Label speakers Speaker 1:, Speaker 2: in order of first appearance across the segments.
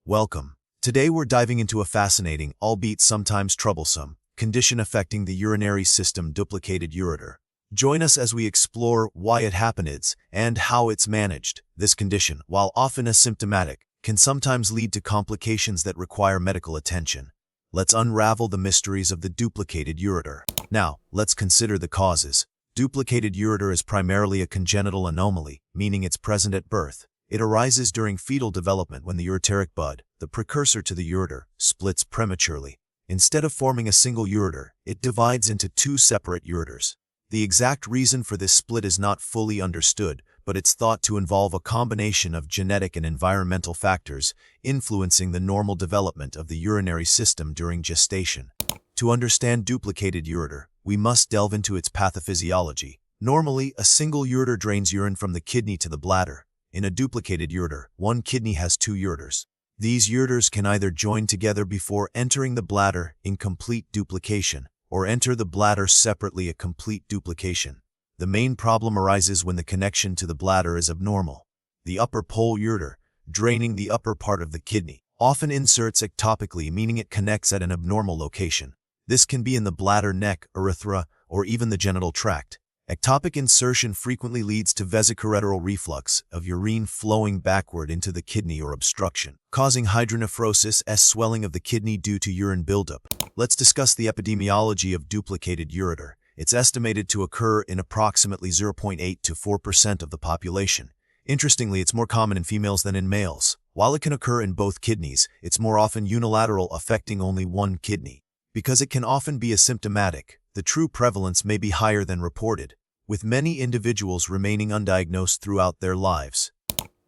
Speaker 1: Welcome. Today we're diving into a fascinating, albeit sometimes troublesome, condition affecting the urinary system: duplicated ureter. Join us as we explore why it happens and how it's managed. This condition, while often asymptomatic, can sometimes lead to complications that require medical attention. Let's unravel the mysteries of the duplicated ureter. Now, let's consider the causes. Duplicated ureter is primarily a congenital anomaly, meaning it's present at birth. It arises during fetal development when the ureteric bud, the precursor to the ureter, splits prematurely. Instead of forming a single ureter, it divides into two separate ureters. The exact reason for this split is not fully understood, but it's thought to involve a combination of genetic and environmental factors influencing the normal development of the urinary system during gestation. To understand duplicated ureter, we must delve into its pathophysiology. Normally, a single ureter drains urine from the kidney to the bladder. In a duplicated ureter, one kidney has two ureters. These ureters can either join together before entering the bladder, incomplete duplication, or enter the bladder separately, a complete duplication. The main problem arises when the connection to the bladder is abnormal. The upper pole ureter, draining the upper part of the kidney, often inserts ectopically, meaning it connects at an abnormal location. This can be in the bladder, neck, urethra, or even the genital tract. Ectopic insertion frequently leads to vesicoureteral reflux, of urine flowing backward into the kidney, or obstruction, causing hydronephrosis, swelling of the kidney due to urine buildup. Let's discuss the epidemiology of duplicated ureter. It's estimated to occur in approximately 0.8 to 4% of the population. Interestingly, it's more common in females than in males. While it can occur in both kidneys, it's more often unilateral, affecting only one kidney. Because it can often be asymptomatic, the true prevalence may be higher than reported, with many individuals remaining undiagnosed throughout their lives.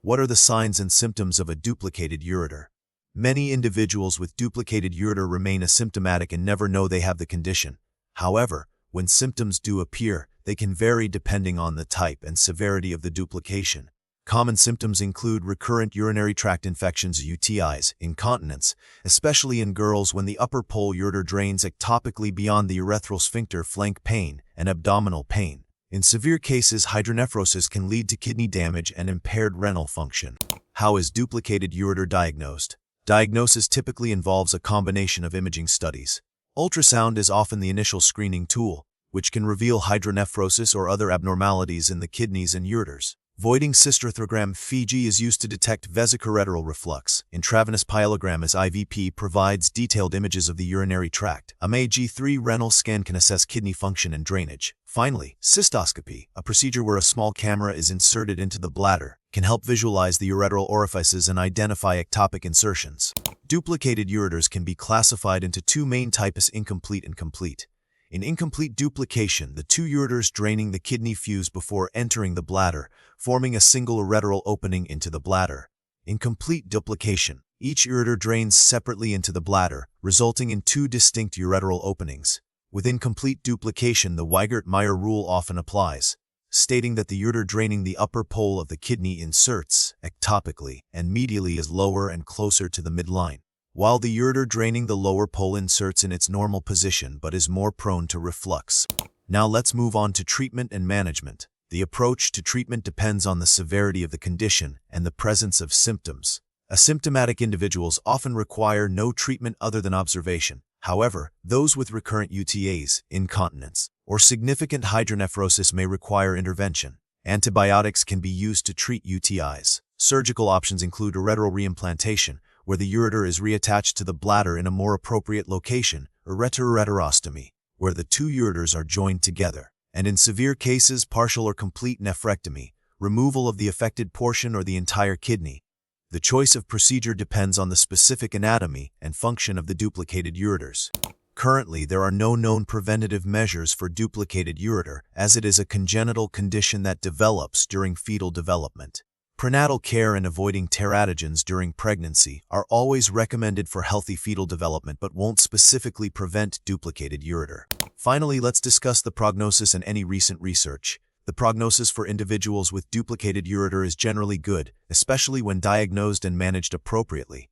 Speaker 1: What are the signs and symptoms of a duplicated ureter? Many individuals with duplicated ureter remain asymptomatic and never know they have the condition. However, when symptoms do appear, they can vary depending on the type and severity of the duplication. Common symptoms include recurrent urinary tract infections (UTIs), incontinence, especially in girls when the upper pole ureter drains ectopically beyond the urethral sphincter, flank pain, and abdominal pain. In severe cases, hydronephrosis can lead to kidney damage and impaired renal function. How is duplicated ureter diagnosed? Diagnosis typically involves a combination of imaging studies. Ultrasound is often the initial screening tool, which can reveal hydronephrosis or other abnormalities in the kidneys and ureters. Voiding cystoarthrogram (Fiji) is used to detect vesicoureteral reflux. Intravenous pyelogram, as IVP, provides detailed images of the urinary tract. A MAG3 renal scan can assess kidney function and drainage. Finally, cystoscopy, a procedure where a small camera is inserted into the bladder, can help visualize the ureteral orifices and identify ectopic insertions. Duplicated ureters can be classified into two main types: incomplete and complete. In incomplete duplication, the two ureters draining the kidney fuse before entering the bladder, forming a single ureteral opening into the bladder. In complete duplication, each ureter drains separately into the bladder, resulting in two distinct ureteral openings. With incomplete duplication, the Weigert-Meyer rule often applies, stating that the ureter draining the upper pole of the kidney inserts ectopically and medially is lower and closer to the midline, while the ureter draining the lower pole inserts in its normal position but is more prone to reflux. Now let's move on to treatment and management. The approach to treatment depends on the severity of the condition and the presence of symptoms. Asymptomatic individuals often require no treatment other than observation. However, those with recurrent UTIs, incontinence, or significant hydronephrosis may require intervention. Antibiotics can be used to treat UTIs. Surgical options include ureteral reimplantation, where the ureter is reattached to the bladder in a more appropriate location, ureterostomy, where the two ureters are joined together, and in severe cases, partial or complete nephrectomy, removal of the affected portion or the entire kidney. The choice of procedure depends on the specific anatomy and function of the duplicated ureters. Currently, there are no known preventative measures for duplicated ureter, as it is a congenital condition that develops during fetal development. Prenatal care and avoiding teratogens during pregnancy are always recommended for healthy fetal development but won't specifically prevent duplicated ureter. Finally, let's discuss the prognosis and any recent research. The prognosis for individuals with duplicated ureter is generally good, especially when diagnosed and managed appropriately.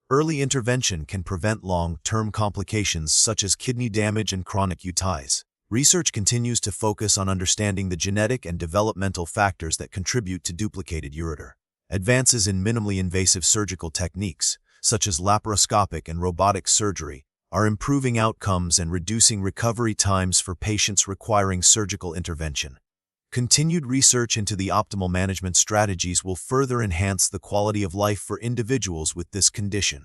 Speaker 1: Early intervention can prevent long-term complications such as kidney damage and chronic UTIs. Research continues to focus on understanding the genetic and developmental factors that contribute to duplicated ureter. Advances in minimally invasive surgical techniques, such as laparoscopic and robotic surgery, are improving outcomes and reducing recovery times for patients requiring surgical intervention. Continued research into the optimal management strategies will further enhance the quality of life for individuals with this condition.